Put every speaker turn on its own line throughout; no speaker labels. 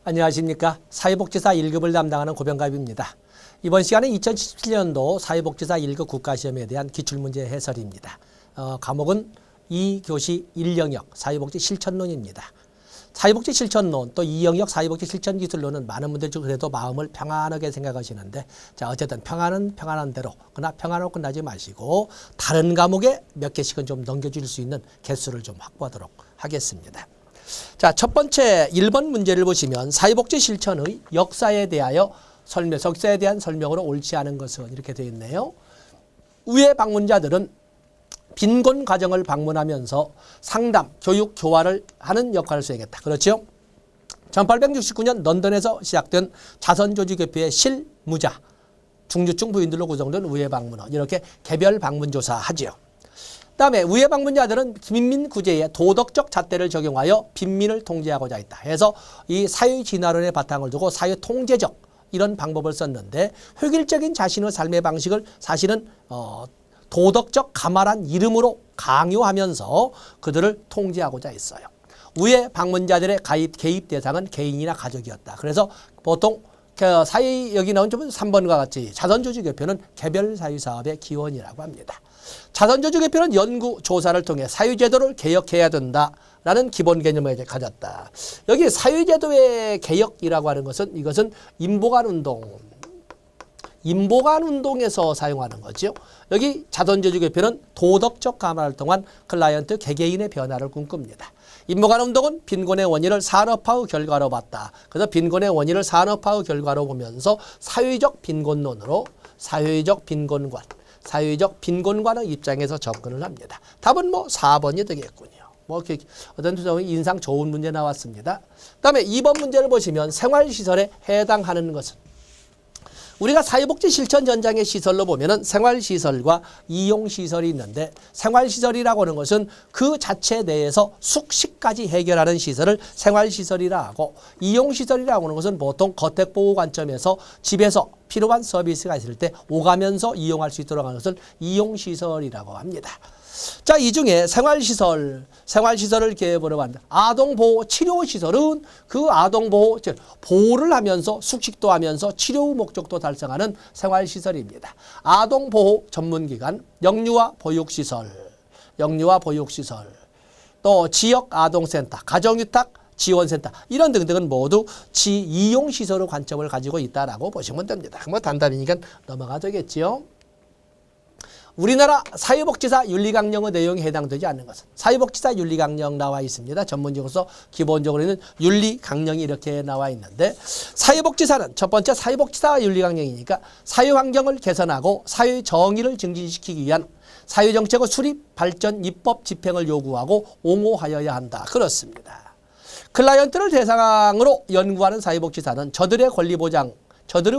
안녕하십니까. 사회복지사 1급을 담당하는 고병갑입니다. 이번 시간은 2017년도 사회복지사 1급 국가시험에 대한 기출문제 해설입니다. 과목은 2교시 1영역 사회복지 실천론입니다. 사회복지 실천론 또 2영역 사회복지 실천기술론은 많은 분들이 그래도 마음을 평안하게 생각하시는데, 자, 어쨌든 평안은 평안한 대로, 그러나 평안으로 끝나지 마시고 다른 과목에 몇 개씩은 좀 넘겨줄 수 있는 개수를 좀 확보하도록 하겠습니다. 자, 첫 번째 1번 문제를 보시면 사회복지 실천의 역사에 대하여 역사에 대한 설명으로 옳지 않은 것은 이렇게 되어 있네요. 위의 방문자들은 빈곤 가정을 방문하면서 상담, 교육, 교화를 하는 역할을 수행했다. 그렇죠? 1869년 런던에서 시작된 자선조직협회의 실무자, 중주층 부인들로 구성된 우회 방문원, 이렇게 개별 방문조사 하지요. 그다음에 우회 방문자들은 빈민구제의 도덕적 잣대를 적용하여 빈민을 통제하고자 했다. 해서 이 사회 진화론의 바탕을 두고 사회 통제적 이런 방법을 썼는데, 획일적인 자신의 삶의 방식을 사실은 도덕적 가말한 이름으로 강요하면서 그들을 통제하고자 했어요. 우회 방문자들의 개입 대상은 개인이나 가족이었다. 그래서 보통 사회 여기 나온 3번과 같이 자선조직협회는 개별사회사업의 기원이라고 합니다. 자선조직협회는 연구 조사를 통해 사회제도를 개혁해야 된다라는 기본 개념을 가졌다. 여기 사회제도의 개혁이라고 하는 것은 이것은 인보관운동에서 사용하는 거죠. 여기 자선조직협회는 도덕적 가말을 통한 클라이언트 개개인의 변화를 꿈꿉니다. 인보관운동은 빈곤의 원인을 산업화의 결과로 봤다. 그래서 빈곤의 원인을 산업화의 결과로 보면서 사회적 빈곤론으로 사회적 빈곤관의 입장에서 접근을 합니다. 답은 4번이 되겠군요. 어떤 인상 좋은 문제 나왔습니다. 그다음에 2번 문제를 보시면 생활시설에 해당하는 것은, 우리가 사회복지 실천 전장의 시설로 보면은 생활시설과 이용시설이 있는데, 생활시설이라고 하는 것은 그 자체 내에서 숙식까지 해결하는 시설을 생활시설이라 하고, 이용시설이라고 하는 것은 보통 거택보호 관점에서 집에서 필요한 서비스가 있을 때 오가면서 이용할 수 있도록 하는 것을 이용시설이라고 합니다. 자, 이 중에 생활시설을 개발하고 한다. 아동보호 치료시설은 그 보호를 하면서 숙식도 하면서 치료 목적도 달성하는 생활시설입니다. 아동보호 전문기관, 영유아 보육시설, 또 지역아동센터, 가정위탁 지원센터, 이런 등등은 모두 이용시설의 관점을 가지고 있다라고 보시면 됩니다. 단답이니까 넘어가 되겠죠. 우리나라 사회복지사 윤리강령의 내용에 해당되지 않는 것은, 사회복지사 윤리강령 나와 있습니다. 전문적으로서 기본적으로는 윤리강령이 이렇게 나와 있는데, 사회복지사는 첫 번째 사회복지사 윤리강령이니까 사회환경을 개선하고 사회 정의를 증진시키기 위한 사회정책의 수립, 발전, 입법, 집행을 요구하고 옹호하여야 한다. 그렇습니다. 클라이언트를 대상으로 연구하는 사회복지사는 저들의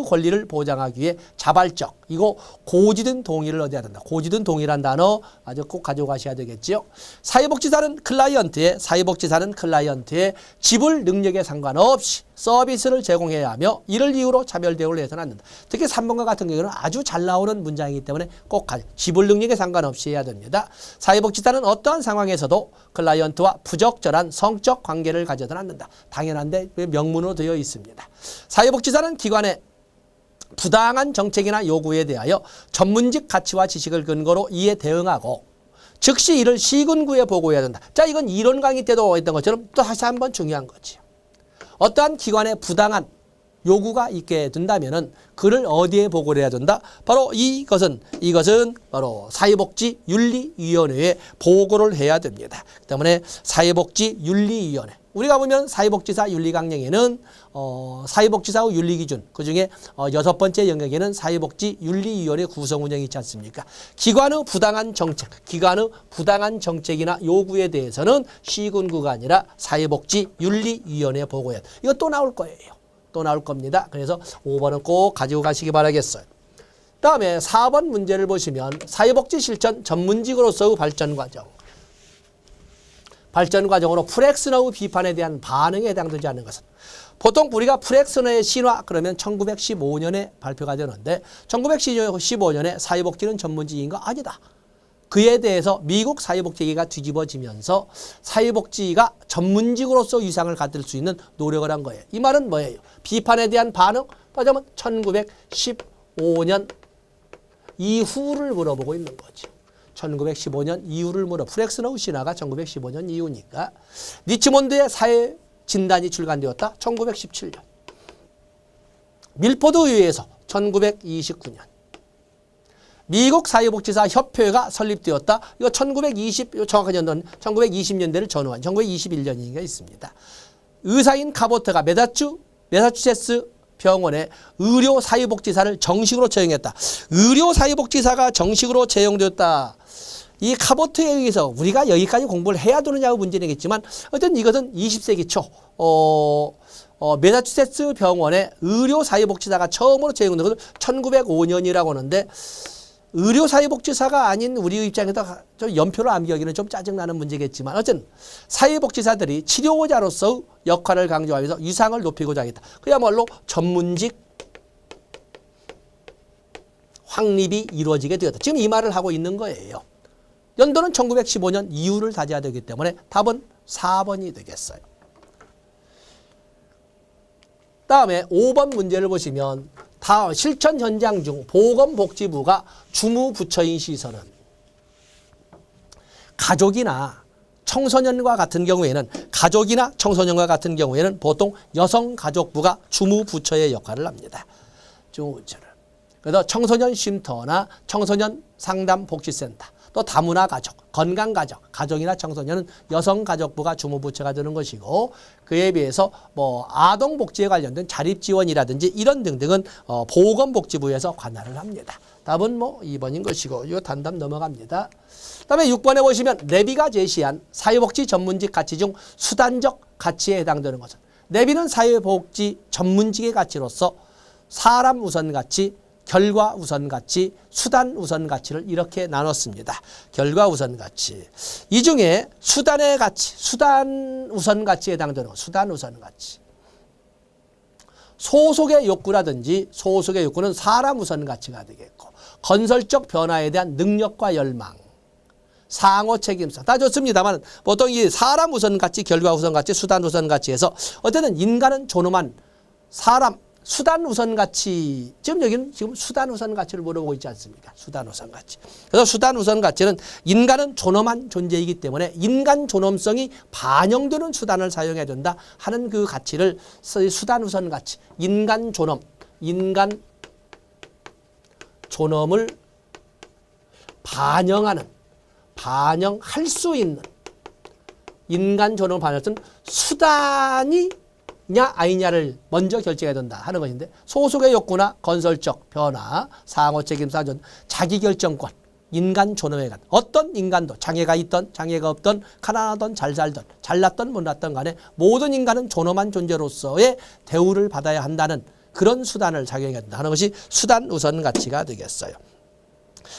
권리를 보장하기 위해 자발적, 이거 고지된 동의를 얻어야 된다. 고지된 동의란 단어 아주 꼭 가져가셔야 되겠죠. 사회복지사는 클라이언트의 지불 능력에 상관없이 서비스를 제공해야 하며, 이를 이유로 차별 대우를 해서는 안 된다. 특히 3번과 같은 경우는 아주 잘 나오는 문장이기 때문에 꼭 지불 능력에 상관없이 해야 됩니다. 사회복지사는 어떠한 상황에서도 클라이언트와 부적절한 성적 관계를 가져서는 안 된다. 당연한데 명문으로 되어 있습니다. 사회복지사는 기관의 부당한 정책이나 요구에 대하여 전문직 가치와 지식을 근거로 이에 대응하고 즉시 이를 시군구에 보고해야 된다. 자, 이건 이론 강의 때도 했던 것처럼 또 다시 한번 중요한 거지요. 어떠한 기관에 부당한 요구가 있게 된다면은 그를 어디에 보고를 해야 된다? 바로 이것은 바로 사회복지윤리위원회에 보고를 해야 됩니다. 그 때문에 사회복지윤리위원회, 우리가 보면 사회복지사 윤리강령에는 사회복지사의 윤리기준, 그중에 6번째 영역에는 사회복지윤리위원회 구성 운영이 있지 않습니까? 기관의 부당한 정책이나 요구에 대해서는 시군구가 아니라 사회복지윤리위원회에 보고해야 돼. 이거 또 나올 거예요. 또 나올 겁니다. 그래서 5번은 꼭 가지고 가시기 바라겠어요. 다음에 4번 문제를 보시면 사회복지 실천 전문직으로서의 발전 과정으로 프렉스너의 비판에 대한 반응에 해당되지 않는 것은, 보통 우리가 프렉스너의 신화 그러면 1915년에 발표가 되는데, 1915년에 사회복지는 전문직인가? 아니다. 그에 대해서 미국 사회복지계가 뒤집어지면서 사회복지가 전문직으로서 위상을 갖을 수 있는 노력을 한 거예요. 이 말은 뭐예요? 비판에 대한 반응? 말하자면 1915년 이후를 물어보고 있는 거죠. 1915년 이후를 프렉스너우 신화가 1915년 이후니까. 리치몬드의 사회 진단이 출간되었다. 1917년. 밀포드 의회에서 1929년. 미국 사회복지사 협회가 설립되었다. 이거 1920, 정확한 연도는 1920년대를 전후한 1921년이가 있습니다. 의사인 카보트가 매사추세츠 병원에 의료 사회복지사를 정식으로 채용했다. 의료 사회복지사가 정식으로 채용되었다. 이 카보트에 의해서 우리가 여기까지 공부를 해야 되느냐고 문제는 어쨌든 이것은 20세기 초 매사추세츠 병원에 의료 사회복지사가 처음으로 채용된 것은 1905년이라고 하는데 의료사회복지사가 아닌 우리 입장에서 좀 연표를 암기하기는 좀 짜증나는 문제겠지만 어쨌든 사회복지사들이 치료자로서의 역할을 강조하면서 위상을 높이고자 하겠다. 그야말로 전문직 확립이 이루어지게 되었다. 지금 이 말을 하고 있는 거예요. 연도는 1915년 이후를 다져야 되기 때문에 답은 4번이 되겠어요. 다음에 5번 문제를 보시면 다음 실천 현장 중 보건복지부가 주무부처인 시설은 가족이나 청소년과 같은 경우에는 보통 여성가족부가 주무부처의 역할을 합니다. 주무부처를. 그래서 청소년 쉼터나 청소년 상담복지센터, 또 다문화 가족, 건강가족, 가족이나 청소년은 여성가족부가 주무부처가 되는 것이고 그에 비해서 아동복지에 관련된 자립지원이라든지 이런 등등은 보건복지부에서 관할을 합니다. 답은 2번인 것이고 이거 단답 넘어갑니다. 그다음에 6번에 보시면 레비가 제시한 사회복지 전문직 가치 중 수단적 가치에 해당되는 것은 레비는 사회복지 전문직의 가치로서 사람 우선 가치, 결과 우선 가치, 수단 우선 가치를 이렇게 나눴습니다. 결과 우선 가치. 이 중에 수단의 가치, 수단 우선 가치에 해당되는 것, 수단 우선 가치. 소속의 욕구라든지 소속의 욕구는 사람 우선 가치가 되겠고 건설적 변화에 대한 능력과 열망, 상호 책임성 다 좋습니다만 보통 이 사람 우선 가치, 결과 우선 가치, 수단 우선 가치에서 어쨌든 인간은 존엄한 사람, 수단 우선 가치, 지금 여기는 수단 우선 가치를 물어보고 있지 않습니까? 수단 우선 가치. 그래서 수단 우선 가치는 인간은 존엄한 존재이기 때문에 인간 존엄성이 반영되는 수단을 사용해야 된다 하는 그 가치를 수단 우선 가치, 인간 존엄을 반영할 수 있는 인간 존엄을 반영할 수 있는 수단이 냐 아니냐를 먼저 결정해야 된다 하는 것인데 소속의 욕구나 건설적 변화, 상호 책임사, 자기결정권, 인간 존엄에 관한 어떤 인간도 장애가 있던 장애가 없던 가난하던 잘 살던 잘났던 못났던 간에 모든 인간은 존엄한 존재로서의 대우를 받아야 한다는 그런 수단을 작용해야 된다 하는 것이 수단 우선 가치가 되겠어요.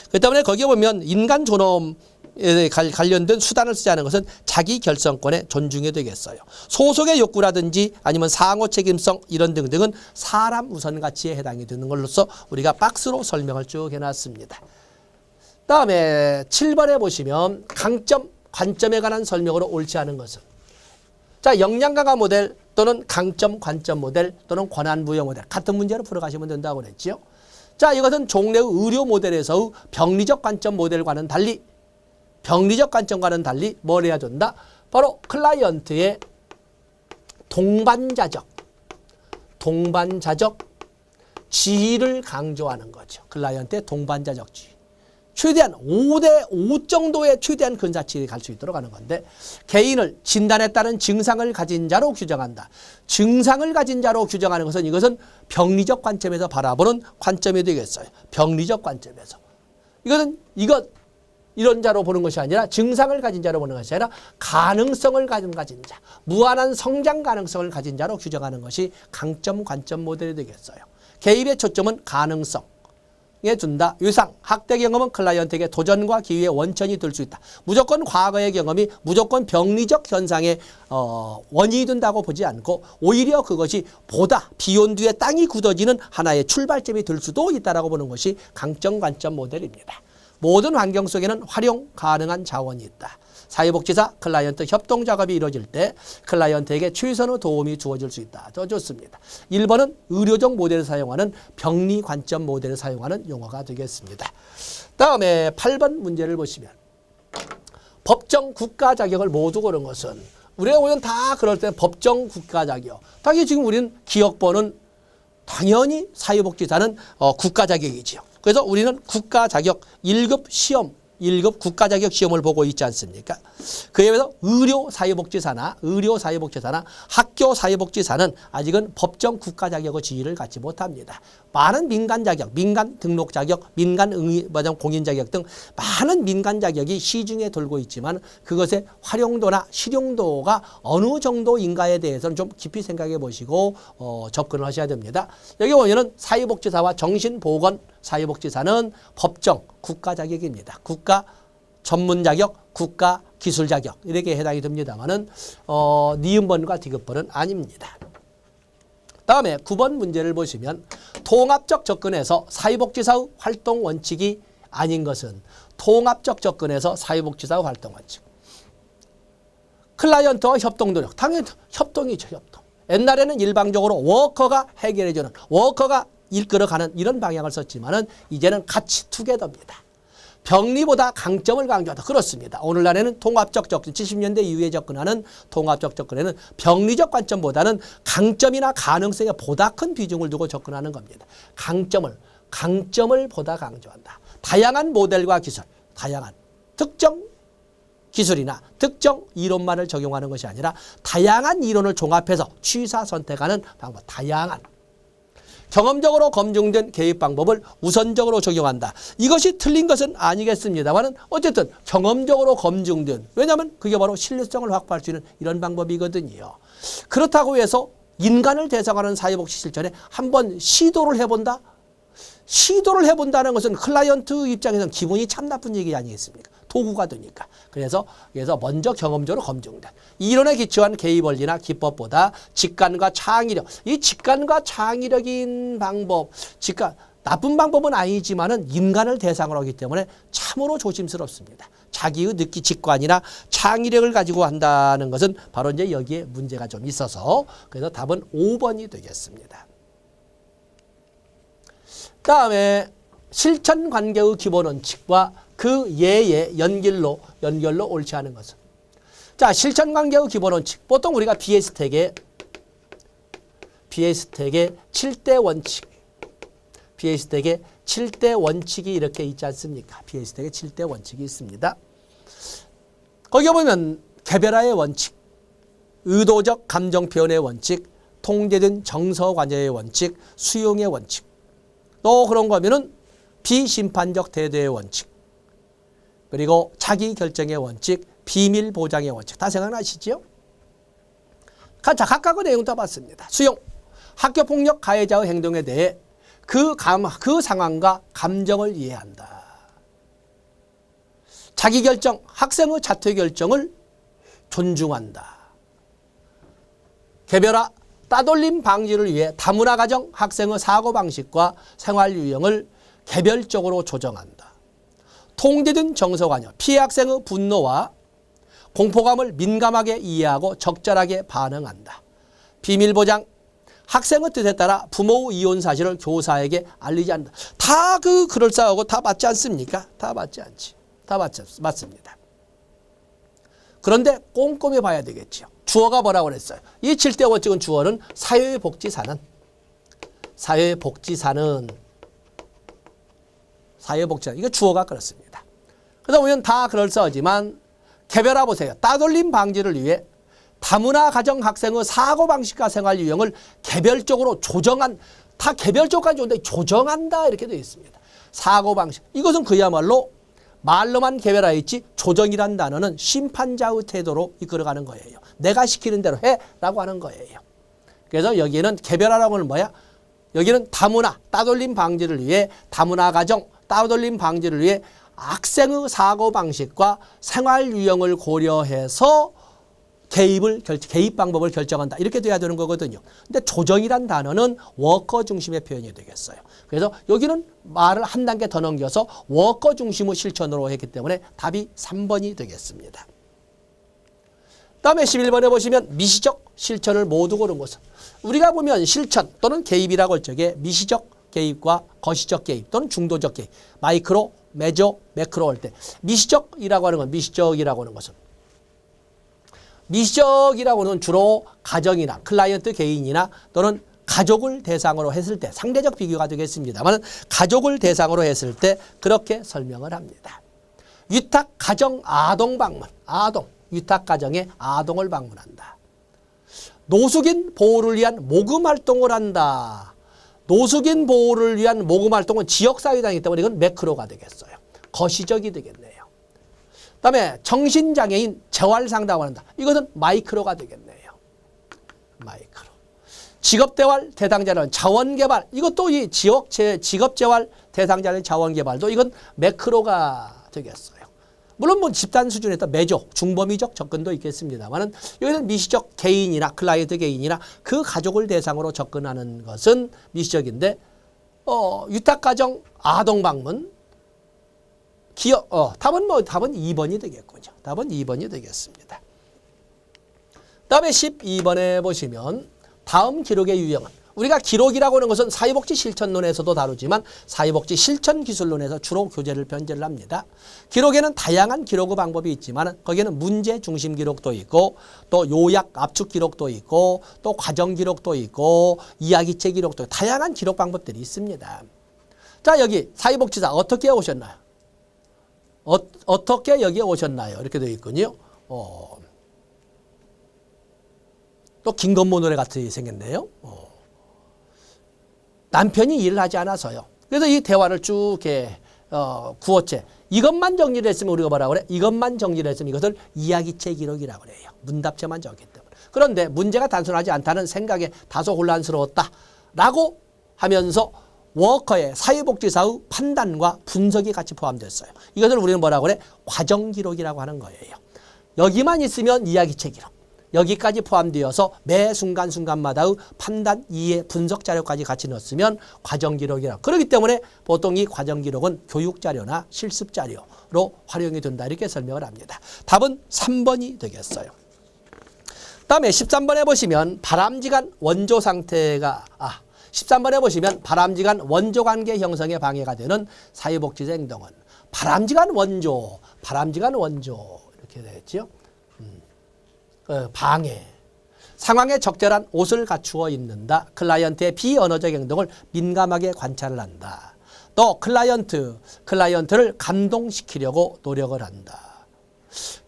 그렇기 때문에 거기에 보면 인간 존엄 에 관련된 수단을 쓰지 않은 것은 자기 결정권의 존중이 되겠어요. 소속의 욕구라든지 아니면 상호 책임성 이런 등등은 사람 우선 가치에 해당이 되는 걸로서 우리가 박스로 설명을 쭉 해놨습니다. 다음에 7번에 보시면 강점, 관점에 관한 설명으로 옳지 않은 것은 자 역량 강화 모델 또는 강점, 관점 모델 또는 권한 부여 모델 같은 문제로 풀어가시면 된다고 그랬죠. 자 이것은 종래의 의료 모델에서의 병리적 관점 모델과는 달리 병리적 관점과는 달리 뭘 해야 된다? 바로 클라이언트의 동반자적 지위를 강조하는 거죠. 클라이언트의 동반자적 지위. 최대한 5대5 정도의 최대한 근사치를 갈 수 있도록 하는 건데 개인을 진단에 따른 증상을 가진 자로 규정한다. 증상을 가진 자로 규정하는 것은 이것은 병리적 관점에서 바라보는 관점이 되겠어요. 병리적 관점에서. 이런 자로 보는 것이 아니라 증상을 가진 자로 보는 것이 아니라 가능성을 가진 자, 무한한 성장 가능성을 가진 자로 규정하는 것이 강점, 관점 모델이 되겠어요. 개입의 초점은 가능성에 둔다. 유상, 학대 경험은 클라이언트에게 도전과 기회의 원천이 될 수 있다. 무조건 과거의 경험이 무조건 병리적 현상의 원인이 된다고 보지 않고 오히려 그것이 보다 비온 뒤에 땅이 굳어지는 하나의 출발점이 될 수도 있다라고 보는 것이 강점, 관점 모델입니다. 모든 환경 속에는 활용 가능한 자원이 있다. 사회복지사 클라이언트 협동 작업이 이루어질 때 클라이언트에게 최선의 도움이 주어질 수 있다. 더 좋습니다. 1번은 의료적 모델을 사용하는 병리 관점 모델을 사용하는 용어가 되겠습니다. 다음에 8번 문제를 보시면 법정 국가 자격을 모두 고른 것은 우리가 보면 다 그럴 때 법정 국가 자격. 당연히 지금 우리는 기억번은 당연히 사회복지사는 국가 자격이지요. 그래서 우리는 국가 자격 1급 시험 1급 국가자격 시험을 보고 있지 않습니까? 그에 비해서 의료사회복지사나 학교사회복지사는 아직은 법정 국가자격의 지위를 갖지 못합니다. 많은 민간 자격, 민간 등록 자격, 민간 공인 자격 등 많은 민간 자격이 시중에 돌고 있지만 그것의 활용도나 실용도가 어느 정도인가에 대해서는 좀 깊이 생각해 보시고 접근을 하셔야 됩니다. 여기 보면은 사회복지사와 정신보건 사회복지사는 법정 국가 자격입니다. 국가 전문 자격, 국가 기술 자격 이렇게 해당이 됩니다만은 니은번과 디귿번은 아닙니다. 다음에 9번 문제를 보시면 통합적 접근에서 사회복지사의 활동 원칙이 아닌 것은 통합적 접근에서 사회복지사의 활동 원칙. 클라이언트와 협동 노력. 당연히 협동이죠. 협동. 옛날에는 일방적으로 워커가 해결해주는 워커가 이끌어가는 이런 방향을 썼지만은 이제는 같이 투게더입니다. 병리보다 강점을 강조하다. 그렇습니다. 오늘날에는 통합적 접근, 70년대 이후에 접근하는 통합적 접근에는 병리적 관점보다는 강점이나 가능성에 보다 큰 비중을 두고 접근하는 겁니다. 강점을 보다 강조한다. 다양한 모델과 기술, 다양한 특정 기술이나 특정 이론만을 적용하는 것이 아니라 다양한 이론을 종합해서 취사 선택하는 방법, 다양한 경험적으로 검증된 개입 방법을 우선적으로 적용한다. 이것이 틀린 것은 아니겠습니다만 어쨌든 경험적으로 검증된, 왜냐하면 그게 바로 신뢰성을 확보할 수 있는 이런 방법이거든요. 그렇다고 해서 인간을 대상하는 사회복지 실천에 한번 시도를 해본다? 시도를 해본다는 것은 클라이언트 입장에서는 기분이 참 나쁜 얘기 아니겠습니까? 도구가 되니까. 그래서 먼저 경험적으로 검증된 이론에 기초한 개입 원리나 기법보다 직관과 창의력, 이 직관과 창의력인 방법, 나쁜 방법은 아니지만은 인간을 대상으로 하기 때문에 참으로 조심스럽습니다. 자기의 직관이나 창의력을 가지고 한다는 것은 바로 이제 여기에 문제가 좀 있어서 그래서 답은 5번이 되겠습니다. 다음에 실천 관계의 기본 원칙과 그 예의 연결로 옳지 않은 것은. 자, 실천 관계의 기본 원칙. 보통 우리가 BS택의 7대 원칙. BS택의 7대 원칙이 이렇게 있지 않습니까? BS택의 7대 원칙이 있습니다. 거기에 보면 개별화의 원칙, 의도적 감정 표현의 원칙, 통제된 정서 관여의 원칙, 수용의 원칙. 또 그런 거면은 비심판적 태도의 원칙, 그리고 자기 결정의 원칙, 비밀 보장의 원칙. 다 생각나시죠? 자, 각각의 내용 다 봤습니다. 수용, 학교폭력 가해자의 행동에 대해 그 상황과 감정을 이해한다. 자기 결정, 학생의 자퇴 결정을 존중한다. 개별화, 따돌림 방지를 위해 다문화 가정 학생의 사고방식과 생활 유형을 개별적으로 조정한다. 통제된 정서 관여, 피해 학생의 분노와 공포감을 민감하게 이해하고 적절하게 반응한다. 비밀 보장, 학생의 뜻에 따라 부모의 이혼 사실을 교사에게 알리지 않는다. 다 그럴싸하고 다 맞지 않습니까? 다 맞지 않지. 다 맞습니다. 그런데 꼼꼼히 봐야 되겠죠. 주어가 뭐라고 그랬어요? 이 7대 원칙은 주어는 사회복지사는 이거 주어가 그렇습니다. 그래서 보면 다 그럴싸하지만 개별화 보세요. 따돌림 방지를 위해 다문화 가정 학생의 사고방식과 생활 유형을 개별적으로 조정한, 다 개별적까지 오는데 조정한다 이렇게 되어 있습니다. 사고방식. 이것은 그야말로 말로만 개별화했지 조정이란 단어는 심판자의 태도로 이끌어가는 거예요. 내가 시키는 대로 해라고 하는 거예요. 그래서 여기에는 개별화라고 하는 뭐야? 여기는 다문화, 따돌림 방지를 위해 다문화 가정, 따돌림 방지를 위해 학생의 사고방식과 생활 유형을 고려해서 개입 방법을 결정한다. 이렇게 돼야 되는 거거든요. 근데 조정이란 단어는 워커 중심의 표현이 되겠어요. 그래서 여기는 말을 한 단계 더 넘겨서 워커 중심의 실천으로 했기 때문에 답이 3번이 되겠습니다. 다음에 11번에 보시면 미시적 실천을 모두 고른 것은 우리가 보면 실천 또는 개입이라고 할 적에 미시적 개입과 거시적 개입 또는 중도적 개입, 마이크로, 메조, 매크로 할 때 미시적이라고 하는 것은 미시적이라고는 주로 가정이나 클라이언트 개인이나 또는 가족을 대상으로 했을 때 상대적 비교가 되겠습니다만 가족을 대상으로 했을 때 그렇게 설명을 합니다. 위탁 가정 아동 방문, 위탁 가정에 아동을 방문한다. 노숙인 보호를 위한 모금 활동을 한다. 노숙인 보호를 위한 모금 활동은 지역사회단이기 때문에 이건 매크로가 되겠어요. 거시적이 되겠네요. 그다음에 정신장애인 재활상담을 한다. 이것은 마이크로가 되겠네요. 마이크로. 직업재활 대상자는 자원개발. 이것도 이 직업재활 대상자의 자원개발도 이건 매크로가 되겠어요. 물론 뭐 집단 수준에서 매조, 중범위적 접근도 있겠습니다만 여기는 미시적 개인이나 클라이언트 개인이나 그 가족을 대상으로 접근하는 것은 미시적인데 위탁가정 아동방문 답은 2번이 되겠군요. 답은 2번이 되겠습니다. 다음에 12번에 보시면 다음 기록의 유형은 우리가 기록이라고 하는 것은 사회복지 실천론에서도 다루지만 사회복지 실천기술론에서 주로 변제를 합니다. 기록에는 다양한 기록 방법이 있지만 거기에는 문제 중심 기록도 있고 또 요약 압축 기록도 있고 또 과정 기록도 있고 이야기체 기록도 있고 다양한 기록 방법들이 있습니다. 자, 여기 사회복지사 어떻게 오셨나요? 어떻게 여기에 오셨나요? 이렇게 되어 있군요. 또 김건모 노래 같이 생겼네요. 남편이 일을 하지 않아서요. 그래서 이 대화를 쭉 이렇게 구어체 이것만 정리를 했으면 우리가 뭐라고 그래? 이것만 정리를 했으면 이것을 이야기체 기록이라고 그래요. 문답체만 적기 때문에. 그런데 문제가 단순하지 않다는 생각에 다소 혼란스러웠다라고 하면서 워커의 사회복지사의 판단과 분석이 같이 포함됐어요. 이것을 우리는 뭐라고 그래? 과정기록이라고 하는 거예요. 여기만 있으면 이야기체 기록. 여기까지 포함되어서 매 순간순간마다의 판단, 이해, 분석 자료까지 같이 넣었으면 과정기록이라고. 그렇기 때문에 보통 이 과정기록은 교육자료나 실습자료로 활용이 된다. 이렇게 설명을 합니다. 답은 3번이 되겠어요. 다음에 13번에 보시면 바람직한 원조 상태가 13번에 보시면 바람직한 원조관계 형성에 방해가 되는 사회복지사 행동은 바람직한 원조 이렇게 되겠죠. 방해. 상황에 적절한 옷을 갖추어 입는다. 클라이언트의 비언어적 행동을 민감하게 관찰을 한다. 또 클라이언트를 감동시키려고 노력을 한다.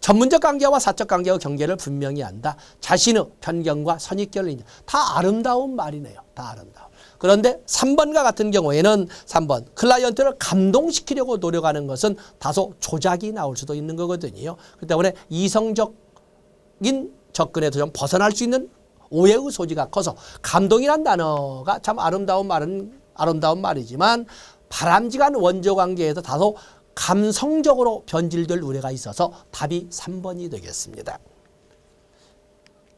전문적 관계와 사적 관계의 경계를 분명히 한다. 자신의 편견과 선입견을 인정. 다 아름다운 말이네요. 다 아름다운. 그런데 3번과 같은 경우에는 3번 클라이언트를 감동시키려고 노력하는 것은 다소 조작이 나올 수도 있는 거거든요. 그렇기 때문에 이성적인 접근에서 좀 벗어날 수 있는 오해의 소지가 커서 감동이란 단어가 참 아름다운 말이지만 바람직한 원조관계에서 다소 감성적으로 변질될 우려가 있어서 답이 3번이 되겠습니다.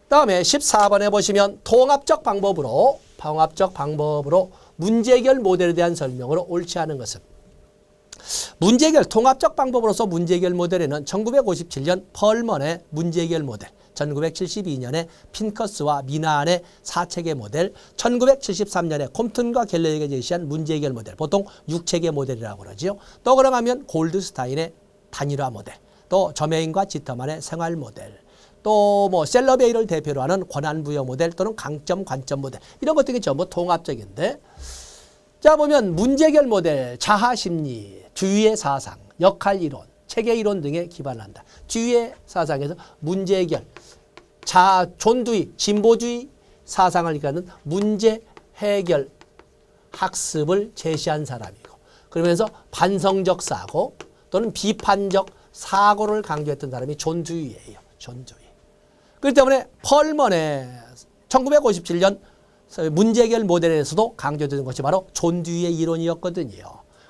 다음에 14번에 보시면 통합적 방법으로 문제 해결 모델에 대한 설명으로 옳지 않은 것은 문제 해결 통합적 방법으로서 문제 해결 모델에는 1957년 펄먼의 문제 해결 모델, 1972년에 핀커스와 미나안의 4체계 모델, 1973년에 콤튼과 갤러리가 제시한 문제 해결 모델, 보통 6체계 모델이라고 그러죠. 또 그러면 골드스타인의 단일화 모델, 또 저메인과 지터만의 생활 모델, 또 뭐 셀러베이를 대표로 하는 권한부여 모델 또는 강점 관점 모델 이런 것들이 전부 통합적인데 자 보면 문제 해결 모델, 자아심리, 주의의 사상, 역할 이론, 체계 이론 등에 기반한다. 주의의 사상에서 문제 해결, 존두의, 진보주의 사상을 이끄는 문제 해결 학습을 제시한 사람이고 그러면서 반성적 사고 또는 비판적 사고를 강조했던 사람이 존두이예요. 존두이. 그렇기 때문에 펄먼의 1957년 문제 해결 모델에서도 강조되는 것이 바로 존두이의 이론이었거든요.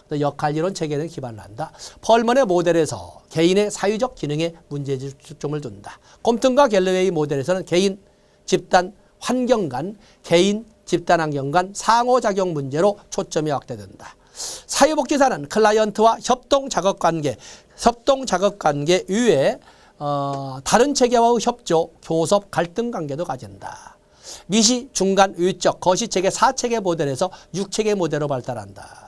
또 역할이론 체계는 기반을 한다. 펄먼의 모델에서 개인의 사회적 기능에 문제점을 둔다. 콤튼과 갤러웨이 모델에서는 개인, 집단, 환경 간, 개인, 집단 환경 간 상호작용 문제로 초점이 확대된다. 사회복지사는 클라이언트와 협동 작업관계 이외에 다른 체계와의 협조, 교섭, 갈등 관계도 가진다. 미시, 중간, 위적, 거시체계, 사체계 모델에서 6체계 모델로 발달한다.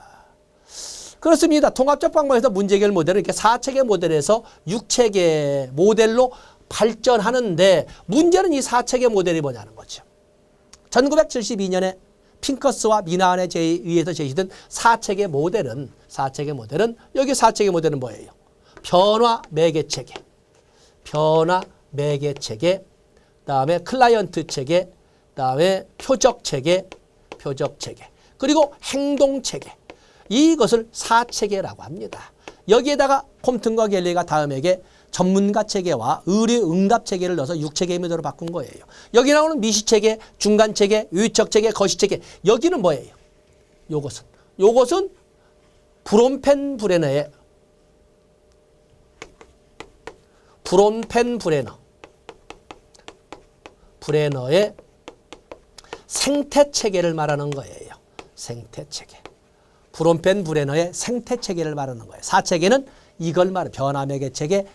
그렇습니다. 통합적 방법에서 문제해결 모델은 이렇게 4체계 모델에서 6체계 모델로 발전하는데 문제는 이 4체계 모델이 뭐냐는 거죠. 1972년에 핑커스와 미나한에 의해서 제시된 4체계 모델은 여기 4체계 모델은 뭐예요? 변화 매개 체계, 그다음에 클라이언트 체계, 그다음에 표적 체계, 그리고 행동 체계. 이것을 4체계라고 합니다. 여기에다가 콤튼과 갤러웨이가 다음에게 전문가 체계와 의료 응답 체계를 넣어서 6체계 모델로 바꾼 거예요. 여기 나오는 미시 체계, 중간 체계, 유의적 체계, 거시 체계. 여기는 뭐예요? 요것은 브롬펜 브레너의 생태 체계를 말하는 거예요. 생태 체계. 브롬펜 브레너의 생태 체계를 말하는 거예요. 4체계는 이걸 말해. 변화 매개 체계,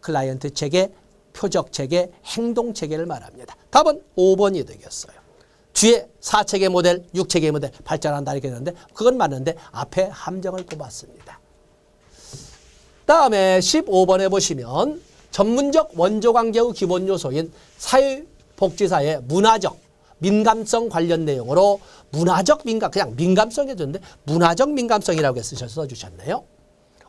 클라이언트 체계, 표적 체계, 행동 체계를 말합니다. 답은 5번이 되겠어요. 뒤에 4체계 모델, 6체계 모델 발전한다 이렇게 되는데 그건 맞는데 앞에 함정을 뽑았습니다. 다음에 15번에 보시면 전문적 원조관계의 기본 요소인 사회복지사의 문화적 민감성 관련 내용으로 그냥 민감성이 되는데 문화적 민감성이라고 써주셨네요.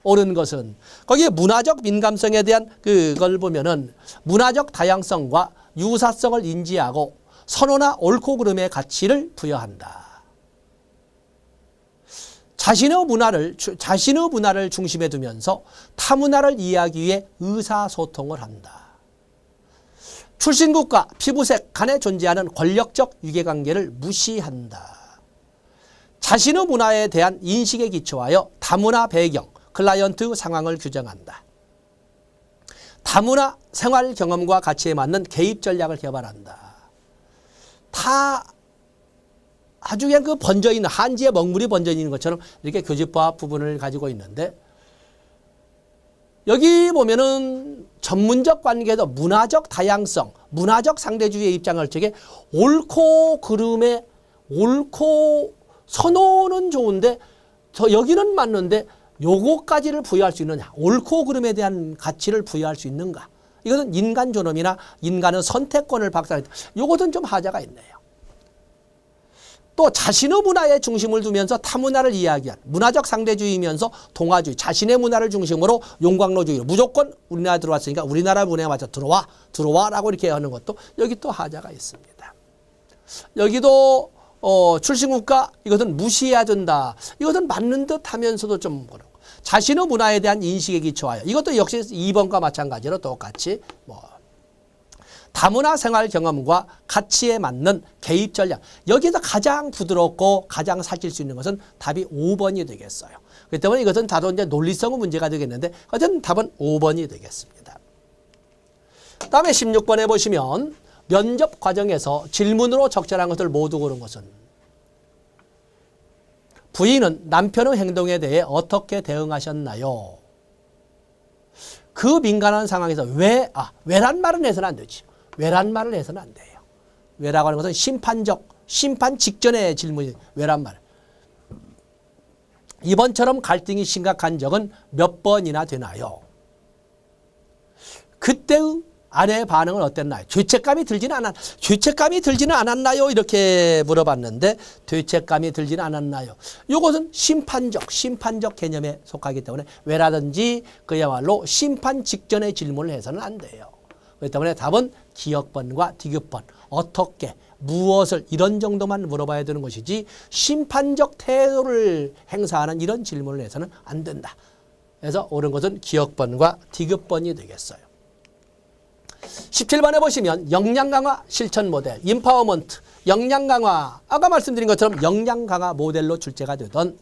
옳은 것은 거기에 문화적 민감성에 대한 그걸 보면은 문화적 다양성과 유사성을 인지하고 선호나 옳고 그름의 가치를 부여한다. 자신의 문화를 중심에 두면서 타 문화를 이해하기 위해 의사소통을 한다. 출신국과 피부색 간에 존재하는 권력적 유괴관계를 무시한다. 자신의 문화에 대한 인식에 기초하여 다문화 배경, 클라이언트 상황을 규정한다. 다문화 생활 경험과 가치에 맞는 개입 전략을 개발한다. 다 아주 그냥 번져있는 한지에 먹물이 번져있는 것처럼 이렇게 교집합 부분을 가지고 있는데 여기 보면은 전문적 관계도 문화적 다양성, 문화적 상대주의의 입장을 적에 옳고 선호는 좋은데 여기는 맞는데 요거까지를 부여할 수 있느냐. 옳고 그름에 대한 가치를 부여할 수 있는가. 이것은 인간 존엄이나 인간의 선택권을 박탈했다. 요것은 좀 하자가 있네요. 또 자신의 문화에 중심을 두면서 타 문화를 이야기한 문화적 상대주의이면서 동아주의, 자신의 문화를 중심으로 용광로주의로 무조건 우리나라 들어왔으니까 우리나라 문화에 맞춰 들어와라고 이렇게 하는 것도 여기 또 하자가 있습니다. 여기도 출신국가 이것은 무시해야 된다. 이것은 맞는 듯 하면서도 좀 그렇고 자신의 문화에 대한 인식에 기초하여 이것도 역시 2번과 마찬가지로 똑같이 다문화 생활 경험과 가치에 맞는 개입 전략. 여기서 가장 부드럽고 가장 사실 수 있는 것은 답이 5번이 되겠어요. 그렇기 때문에 이것은 다소 이제 논리성의 문제가 되겠는데 어쨌든 답은 5번이 되겠습니다. 다음에 16번에 보시면 면접 과정에서 질문으로 적절한 것을 모두 고른 것은 부인은 남편의 행동에 대해 어떻게 대응하셨나요? 그 민감한 상황에서 왜란 말은 해서는 안 되지. 왜란 말을 해서는 안 돼요. 왜라고 하는 것은 심판 직전의 질문이 왜란 말. 이번처럼 갈등이 심각한 적은 몇 번이나 되나요? 그때의 아내의 반응은 어땠나요? 죄책감이 들지는 않았나요? 이렇게 물어봤는데 죄책감이 들지는 않았나요? 이것은 심판적 개념에 속하기 때문에 왜라든지 그야말로 심판 직전의 질문을 해서는 안 돼요. 그렇기 때문에 답은 기역번과 디귿번, 어떻게, 무엇을 이런 정도만 물어봐야 되는 것이지 심판적 태도를 행사하는 이런 질문을 해서는 안 된다. 그래서 옳은 것은 기역번과 디귿번이 되겠어요. 17번에 보시면 역량 강화 실천 모델, 임파워먼트, 역량 강화, 아까 말씀드린 것처럼 역량 강화 모델로 출제가 되던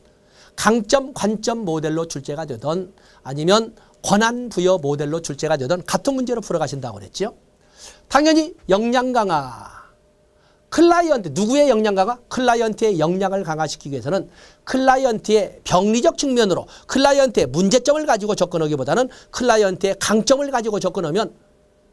강점, 관점 모델로 출제가 되던 아니면 권한 부여 모델로 출제가 되던 같은 문제로 풀어가신다고 그랬죠. 당연히 역량 강화. 클라이언트, 누구의 역량 강화? 클라이언트의 역량을 강화시키기 위해서는 클라이언트의 병리적 측면으로 클라이언트의 문제점을 가지고 접근하기보다는 클라이언트의 강점을 가지고 접근하면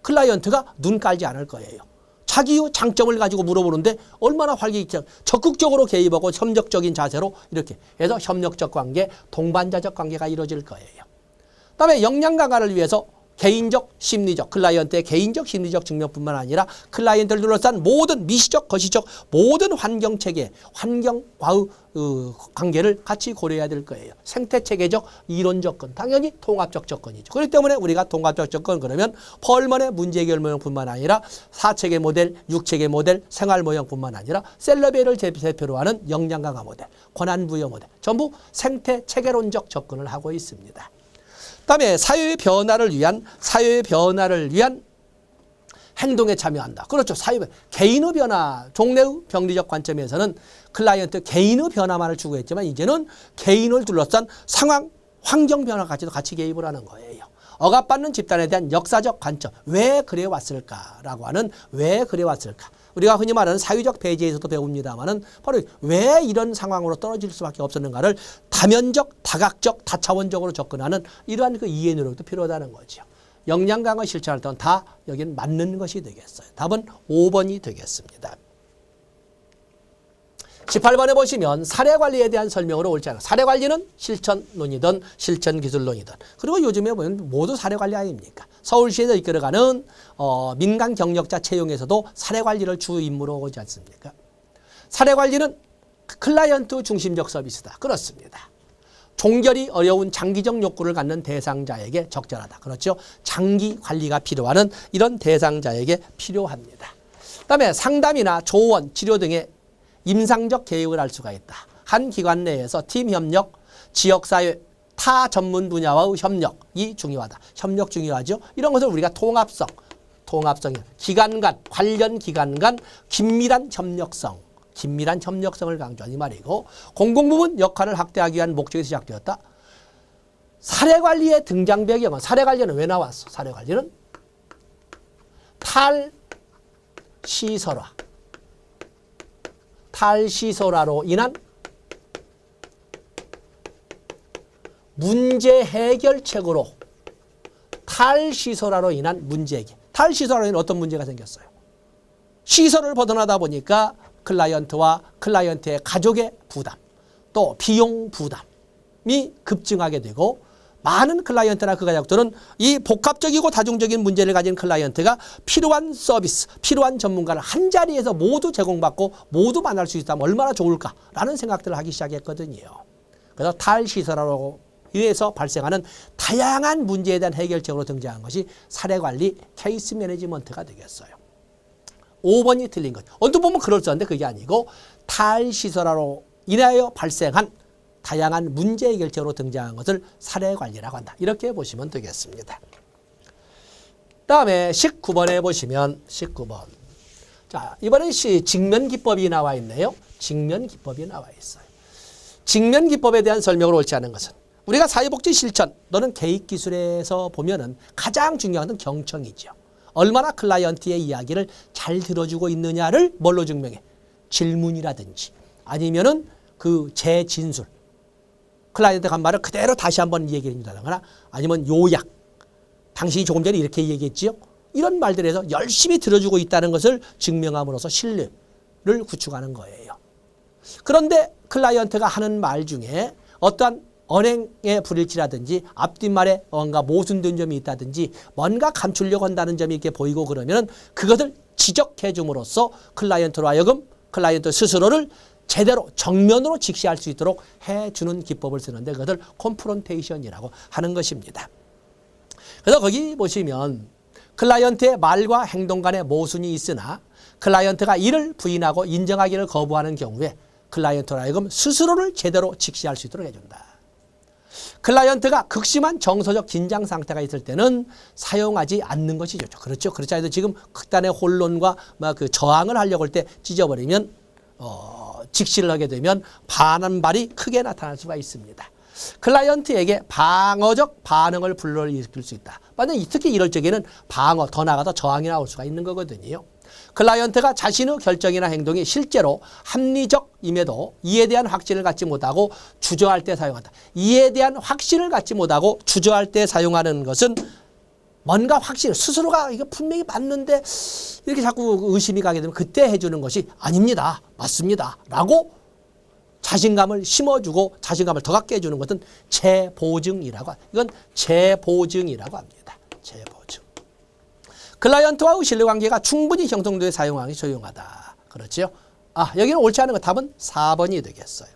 클라이언트가 눈 깔지 않을 거예요. 자기의 장점을 가지고 물어보는데 얼마나 활기있게 적극적으로 개입하고 협력적인 자세로 이렇게 해서 협력적 관계, 동반자적 관계가 이루어질 거예요. 그다음에 역량 강화를 위해서 개인적, 심리적, 클라이언트의 개인적, 심리적 측면뿐만 아니라 클라이언트를 둘러싼 모든 미시적, 거시적 모든 환경체계, 환경과의 관계를 같이 고려해야 될 거예요. 생태체계적 이론 접근, 당연히 통합적 접근이죠. 그렇기 때문에 우리가 통합적 접근 그러면 펄먼의 문제해결 모형뿐만 아니라 4체계 모델, 6체계 모델, 생활 모형뿐만 아니라 셀러베이를 대표로 하는 역량 강화 모델, 권한 부여 모델, 전부 생태체계론적 접근을 하고 있습니다. 그다음에 사회의 변화를 위한 행동에 참여한다. 그렇죠. 개인의 변화, 종래의 병리적 관점에서는 클라이언트 개인의 변화만을 추구했지만 이제는 개인을 둘러싼 상황, 환경 변화까지도 같이 개입을 하는 거예요. 억압받는 집단에 대한 역사적 관점, 왜 그래 왔을까라고 하는 왜 그래 왔을까. 우리가 흔히 말하는 사회적 배제에서도 배웁니다만은 바로 왜 이런 상황으로 떨어질 수밖에 없었는가를 다면적, 다각적, 다차원적으로 접근하는 이러한 그 이해 노력도 필요하다는 거죠. 역량 강화 실천할 때는 다 여기는 맞는 것이 되겠어요. 답은 5번이 되겠습니다. 18번에 보시면 사례관리에 대한 설명으로 옳지 않아. 사례관리는 실천론이든 실천기술론이든 그리고 요즘에 보면 모두 사례관리 아닙니까? 서울시에서 이끌어가는 민간 경력자 채용에서도 사례관리를 주 임무로 오지 않습니까? 사례관리는 클라이언트 중심적 서비스다. 그렇습니다. 종결이 어려운 장기적 욕구를 갖는 대상자에게 적절하다. 그렇죠? 장기 관리가 필요한 이런 대상자에게 필요합니다. 그다음에 상담이나 조언, 치료 등의 임상적 개입을 할 수가 있다. 한 기관 내에서 팀 협력, 지역사회, 타 전문 분야와의 협력이 중요하다. 협력 중요하죠. 이런 것을 우리가 통합성, 기관 간, 관련 기관 간 긴밀한 협력성을 강조한 이 말이고 공공부문 역할을 확대하기 위한 목적에서 시작되었다. 사례관리의 등장 배경은 사례관리는 왜 나왔어? 사례관리는 탈시설화로 인한 문제 해결책으로 탈시설화로 인한 문제 해결. 탈시설화로 인한 어떤 문제가 생겼어요? 시설을 벗어나다 보니까 클라이언트와 클라이언트의 가족의 부담, 또 비용 부담이 급증하게 되고 많은 클라이언트나 그 가족들은 이 복합적이고 다중적인 문제를 가진 클라이언트가 필요한 서비스, 필요한 전문가를 한자리에서 모두 제공받고 모두 만날 수 있다면 얼마나 좋을까라는 생각들을 하기 시작했거든요. 그래서 탈시설화로 인해서 발생하는 다양한 문제에 대한 해결책으로 등장한 것이 사례관리, 케이스 매니지먼트가 되겠어요. 5번이 틀린 것. 언뜻 보면 그럴싸한데 그게 아니고 탈시설화로 인하여 발생한 다양한 문제 해결책으로 등장한 것을 사례관리라고 한다. 이렇게 보시면 되겠습니다. 다음에 19번에 보시면 19번. 자, 이번엔 직면기법이 나와 있네요. 직면기법이 나와 있어요. 직면기법에 대한 설명을 옳지 않은 것은 우리가 사회복지 실천 또는 개입기술에서 보면은 가장 중요한 건 경청이죠. 얼마나 클라이언트의 이야기를 잘 들어주고 있느냐를 뭘로 증명해? 질문이라든지 아니면은 그 재진술. 클라이언트가 한 말을 그대로 다시 한번 얘기해 준다거나 아니면 요약. 당신이 조금 전에 이렇게 얘기했지요. 이런 말들에서 열심히 들어주고 있다는 것을 증명함으로써 신뢰를 구축하는 거예요. 그런데 클라이언트가 하는 말 중에 어떠한 언행의 불일치라든지 앞뒷말에 뭔가 모순된 점이 있다든지 뭔가 감추려고 한다는 점이 이렇게 보이고 그러면 그것을 지적해 줌으로써 클라이언트로 하여금 클라이언트 스스로를 제대로 정면으로 직시할 수 있도록 해주는 기법을 쓰는데 그것을 콘프론테이션이라고 하는 것입니다. 그래서 거기 보시면 클라이언트의 말과 행동 간의 모순이 있으나 클라이언트가 이를 부인하고 인정하기를 거부하는 경우에 클라이언트로 하여금 스스로를 제대로 직시할 수 있도록 해준다. 클라이언트가 극심한 정서적 긴장 상태가 있을 때는 사용하지 않는 것이 좋죠. 그렇죠. 그렇지 않아도 지금 극단의 혼론과 그 저항을 하려고 할 때 찢어버리면 직시를 하게 되면 반발이 크게 나타날 수가 있습니다. 클라이언트에게 방어적 반응을 불러일으킬 수 있다. 만약 특히 이럴 적에는 방어, 더 나아가서 저항이 나올 수가 있는 거거든요. 클라이언트가 자신의 결정이나 행동이 실제로 합리적임에도 이에 대한 확신을 갖지 못하고 주저할 때 사용한다. 이에 대한 확신을 갖지 못하고 주저할 때 사용하는 것은 뭔가 확신, 스스로가 이거 분명히 맞는데 이렇게 자꾸 의심이 가게 되면 그때 해주는 것이 아닙니다. 맞습니다. 라고 자신감을 심어주고 자신감을 더 갖게 해주는 것은 재보증이라고 합니다. 이건 재보증이라고 합니다. 재보증. 클라이언트와의 신뢰관계가 충분히 형성되어 사용하기 조용하다. 그렇죠? 여기는 옳지 않은 거 답은 4번이 되겠어요.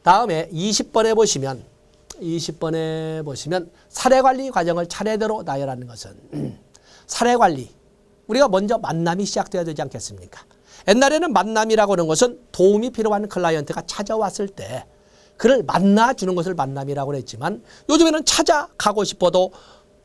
다음에 20번에 보시면 사례관리 과정을 차례대로 나열하는 것은 사례관리. 우리가 먼저 만남이 시작돼야 되지 않겠습니까? 옛날에는 만남이라고 하는 것은 도움이 필요한 클라이언트가 찾아왔을 때 그를 만나주는 것을 만남이라고 했지만 요즘에는 찾아가고 싶어도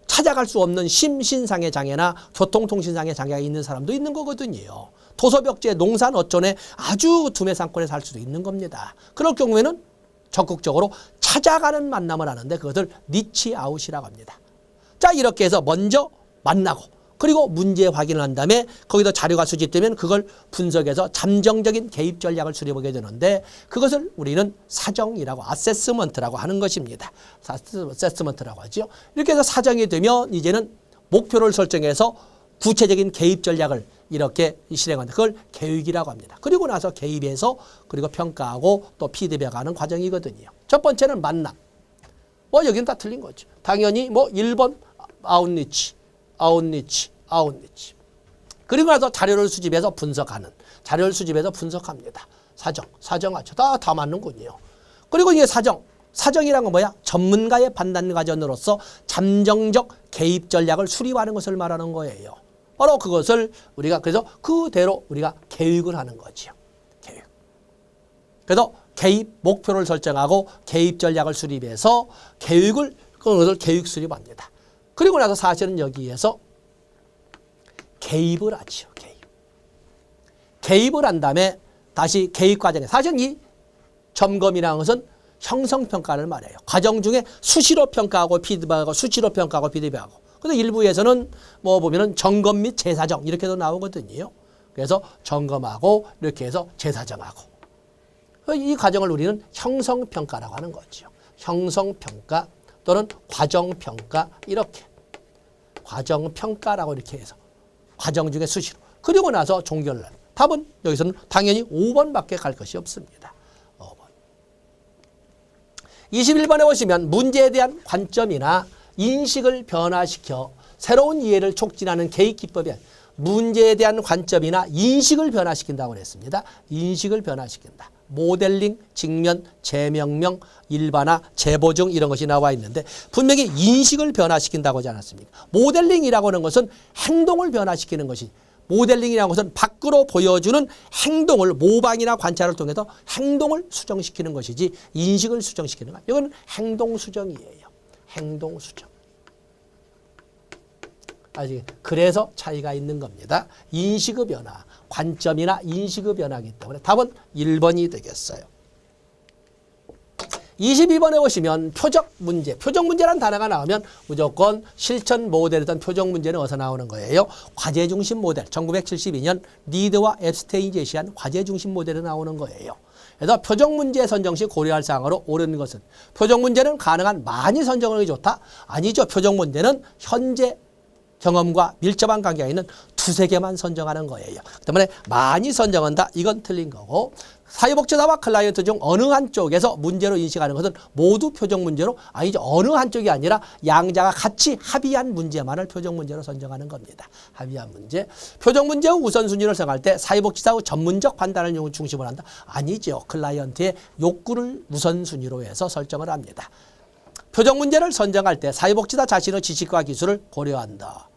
찾아갈 수 없는 심신상의 장애나 교통통신상의 장애가 있는 사람도 있는 거거든요. 토소벽제, 농산, 어촌에 아주 두메상권에 살 수도 있는 겁니다. 그럴 경우에는 적극적으로 찾아가는 만남을 하는데 그것을 리치아웃이라고 합니다. 자, 이렇게 해서 먼저 만나고 그리고 문제 확인을 한 다음에 거기서 자료가 수집되면 그걸 분석해서 잠정적인 개입 전략을 수립하게 되는데 그것을 우리는 사정이라고 아세스먼트라고 하는 것입니다. 아세스먼트라고 하죠. 이렇게 해서 사정이 되면 이제는 목표를 설정해서 구체적인 개입 전략을 이렇게 실행한다. 그걸 계획이라고 합니다. 그리고 나서 개입해서 그리고 평가하고 또 피드백하는 과정이거든요. 첫 번째는 만남. 여기는 다 틀린 거죠. 당연히 1번 아웃리치. 그리고 나서 자료를 수집해서 분석하는. 자료를 수집해서 분석합니다. 사정하죠. 다 맞는군요. 그리고 이게 사정이란 건 뭐야? 전문가의 판단 과정으로서 잠정적 개입 전략을 수립하는 것을 말하는 거예요. 바로 그것을 우리가 그래서 그대로 우리가 계획을 하는 거죠. 계획. 그래서 개입 목표를 설정하고 개입 전략을 수립해서 그것을 계획 수립합니다. 그리고 나서 사실은 여기에서 개입을 하죠. 개입을 한 다음에 다시 개입 과정에 사실은 이 점검이라는 것은 형성평가를 말해요. 과정 중에 수시로 평가하고 피드백하고 수시로 평가하고 피드백하고. 근데 일부에서는 보면은 점검 및 재사정 이렇게도 나오거든요. 그래서 점검하고 이렇게 해서 재사정하고. 이 과정을 우리는 형성평가라고 하는 거죠. 형성평가 또는 과정평가 이렇게. 과정평가라고 이렇게 해서. 과정 중에 수시로. 그리고 나서 종결론. 답은 여기서는 당연히 5번밖에 갈 것이 없습니다. 5번. 21번에 보시면 문제에 대한 관점이나 인식을 변화시켜 새로운 이해를 촉진하는 개입 기법이 문제에 대한 관점이나 인식을 변화시킨다고 했습니다. 인식을 변화시킨다. 모델링, 직면, 재명명, 일반화, 재보증 이런 것이 나와 있는데 분명히 인식을 변화시킨다고 하지 않았습니까? 모델링이라고 하는 것은 행동을 변화시키는 것이 모델링이라는 것은 밖으로 보여주는 행동을 모방이나 관찰을 통해서 행동을 수정시키는 것이지 인식을 수정시키는 것. 이건 행동 수정이에요. 행동 수정. 그래서 차이가 있는 겁니다. 인식의 변화, 관점이나 인식의 변화이기 때문에 답은 1번이 되겠어요. 22번에 보시면 표적 문제. 표적 문제라는 단어가 나오면 무조건 실천 모델이던 표적 문제는 어디서 나오는 거예요? 과제 중심 모델. 1972년 리드와 앱스테인이 제시한 과제 중심 모델이 나오는 거예요. 그래서 표적 문제 선정 시 고려할 사항으로 옳은 것은 표적 문제는 가능한 많이 선정하는 게 좋다? 아니죠. 표적 문제는 현재 경험과 밀접한 관계가 있는 두세 개만 선정하는 거예요. 때문에 많이 선정한다. 이건 틀린 거고 사회복지사와 클라이언트 중 어느 한쪽에서 문제로 인식하는 것은 모두 표적 문제로 아니죠. 어느 한쪽이 아니라 양자가 같이 합의한 문제만을 표적 문제로 선정하는 겁니다. 합의한 문제. 표적 문제의 우선순위를 정할 때 사회복지사의 전문적 판단을 중심으로 한다. 아니죠. 클라이언트의 욕구를 우선순위로 해서 설정을 합니다. 표적 문제를 선정할 때 사회복지사 자신의 지식과 기술을 고려한다.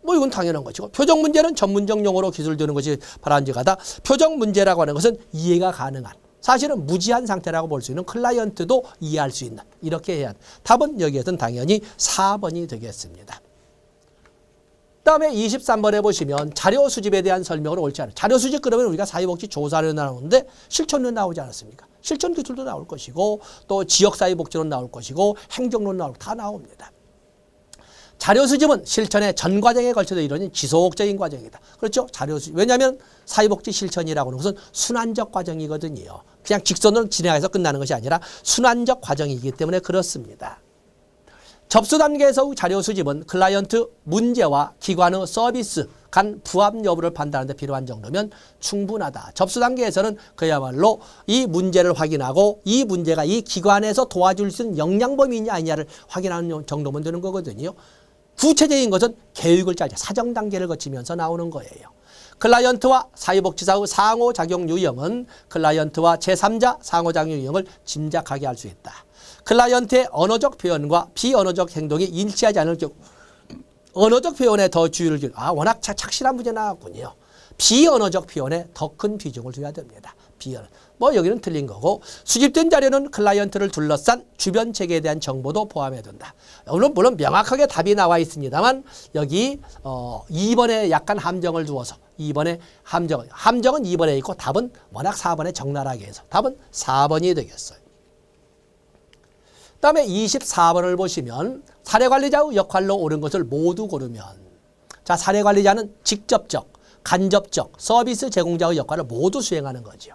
이건 당연한 것이고 표적 문제는 전문적 용어로 기술되는 것이 바람직하다. 표적 문제라고 하는 것은 이해가 가능한 사실은 무지한 상태라고 볼 수 있는 클라이언트도 이해할 수 있는 이렇게 해야 돼. 답은 여기에서는 당연히 4번이 되겠습니다. 다음에 23번에 보시면 자료 수집에 대한 설명으로 옳지 않아요. 자료 수집 그러면 우리가 사회복지 조사료 나오는데 실천론 나오지 않았습니까? 실천 기술도 나올 것이고 또 지역사회복지론 나올 것이고 행정론 나올 다 나옵니다. 자료 수집은 실천의 전 과정에 걸쳐서 이루어진 지속적인 과정이다. 그렇죠? 자료 수집. 왜냐하면 사회복지 실천이라고 하는 것은 순환적 과정이거든요. 그냥 직선으로 진행해서 끝나는 것이 아니라 순환적 과정이기 때문에 그렇습니다. 접수 단계에서 자료 수집은 클라이언트 문제와 기관의 서비스 간 부합 여부를 판단하는 데 필요한 정도면 충분하다. 접수 단계에서는 그야말로 이 문제를 확인하고 이 문제가 이 기관에서 도와줄 수 있는 역량범위 있냐 아니냐를 확인하는 정도면 되는 거거든요. 구체적인 것은 계획을 짜자 사정 단계를 거치면서 나오는 거예요. 클라이언트와 사회복지사의 상호작용 유형은 클라이언트와 제3자 상호작용 유형을 짐작하게 할 수 있다. 클라이언트의 언어적 표현과 비언어적 행동이 일치하지 않을 경우 언어적 표현에 더 주의를 워낙 착실한 문제 나왔군요. 비언어적 표현에 더 큰 비중을 줘야 됩니다. 비언어. 여기는 틀린 거고 수집된 자료는 클라이언트를 둘러싼 주변 체계에 대한 정보도 포함해야 된다. 물론 명확하게 답이 나와 있습니다만 여기 2번에 약간 함정을 두어서 2번에 함정은 2번에 있고 답은 워낙 4번에 적나라하게 해서 답은 4번이 되겠어요. 다음에 24번을 보시면 사례관리자의 역할로 옳은 것을 모두 고르면 자 사례관리자는 직접적, 간접적 서비스 제공자의 역할을 모두 수행하는 거죠.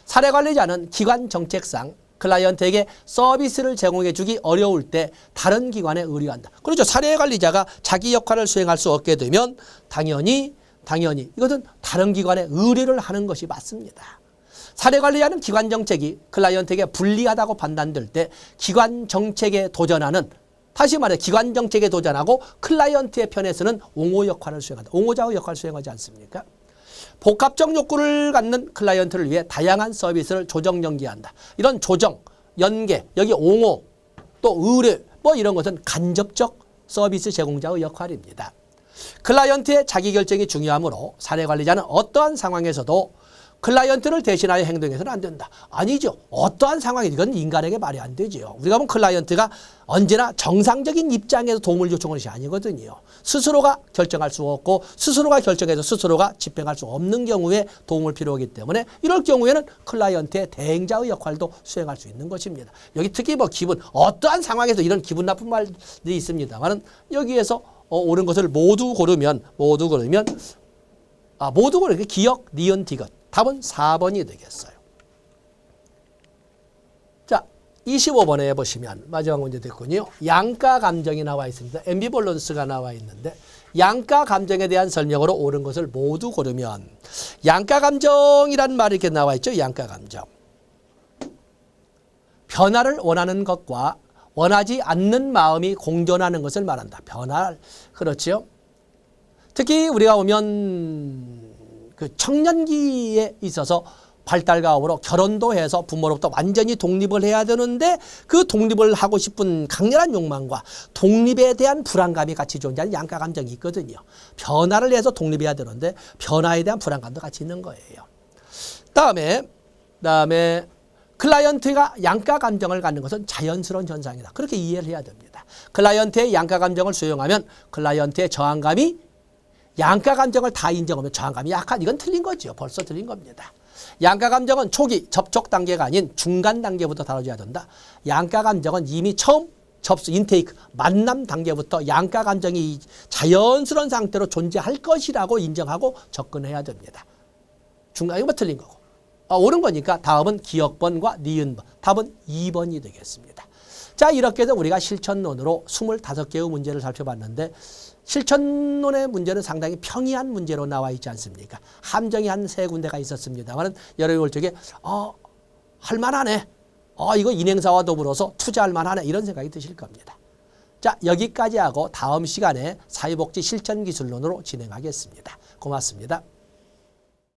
사례관리자는 기관 정책상 클라이언트에게 서비스를 제공해 주기 어려울 때 다른 기관에 의뢰한다. 그렇죠. 사례관리자가 자기 역할을 수행할 수 없게 되면 당연히 이것은 다른 기관에 의뢰를 하는 것이 맞습니다. 사례관리자는 기관 정책이 클라이언트에게 불리하다고 판단될 때 기관 정책에 도전하는 다시 말해 기관 정책에 도전하고 클라이언트의 편에서는 옹호 역할을 수행한다. 옹호자의 역할을 수행하지 않습니까? 복합적 욕구를 갖는 클라이언트를 위해 다양한 서비스를 조정 연계한다. 이런 조정, 연계, 여기 옹호, 또 의뢰 이런 것은 간접적 서비스 제공자의 역할입니다. 클라이언트의 자기결정이 중요하므로 사례관리자는 어떠한 상황에서도 클라이언트를 대신하여 행동해서는 안 된다. 아니죠. 어떠한 상황이 이건 인간에게 말이 안 되죠. 우리가 보면 클라이언트가 언제나 정상적인 입장에서 도움을 요청하는 것이 아니거든요. 스스로가 결정할 수 없고 스스로가 결정해서 스스로가 집행할 수 없는 경우에 도움을 필요하기 때문에 이럴 경우에는 클라이언트의 대행자의 역할도 수행할 수 있는 것입니다. 여기 특히 기분 어떠한 상황에서 이런 기분 나쁜 말들이 있습니다만은 여기에서 옳은 것을 모두 고르면 기억, 니은, 디귿 답은 4번이 되겠어요. 자, 25번에 보시면 마지막 문제 됐군요. 양가 감정이 나와 있습니다. 앰비벌런스가 나와 있는데 양가 감정에 대한 설명으로 옳은 것을 모두 고르면 양가 감정이라는 말이 이렇게 나와 있죠. 양가 감정. 변화를 원하는 것과 원하지 않는 마음이 공존하는 것을 말한다. 변화를. 그렇죠. 특히 우리가 보면 그 청년기에 있어서 발달과 함으로 결혼도 해서 부모로부터 완전히 독립을 해야 되는데 그 독립을 하고 싶은 강렬한 욕망과 독립에 대한 불안감이 같이 존재하는 양가 감정이 있거든요. 변화를 해서 독립해야 되는데 변화에 대한 불안감도 같이 있는 거예요. 다음에 클라이언트가 양가 감정을 갖는 것은 자연스러운 현상이다. 그렇게 이해를 해야 됩니다. 클라이언트의 양가 감정을 수용하면 클라이언트의 저항감이 양가 감정을 다 인정하면 저항감이 약한 이건 틀린 거죠. 벌써 틀린 겁니다. 양가 감정은 초기 접촉 단계가 아닌 중간 단계부터 다뤄져야 된다. 양가 감정은 이미 처음 접수 인테이크 만남 단계부터 양가 감정이 자연스러운 상태로 존재할 것이라고 인정하고 접근해야 됩니다. 중간 이거 틀린 거고. 옳은 거니까 다음은 기억번과 니은번. 답은 2번이 되겠습니다. 자 이렇게 해서 우리가 실천론으로 25개의 문제를 살펴봤는데 실천론의 문제는 상당히 평이한 문제로 나와 있지 않습니까? 함정이 한 3군데가 있었습니다만 여러분이 볼 적에 할만하네. 이거 인행사와 더불어서 투자할 만하네. 이런 생각이 드실 겁니다. 자 여기까지 하고 다음 시간에 사회복지 실천기술론으로 진행하겠습니다. 고맙습니다.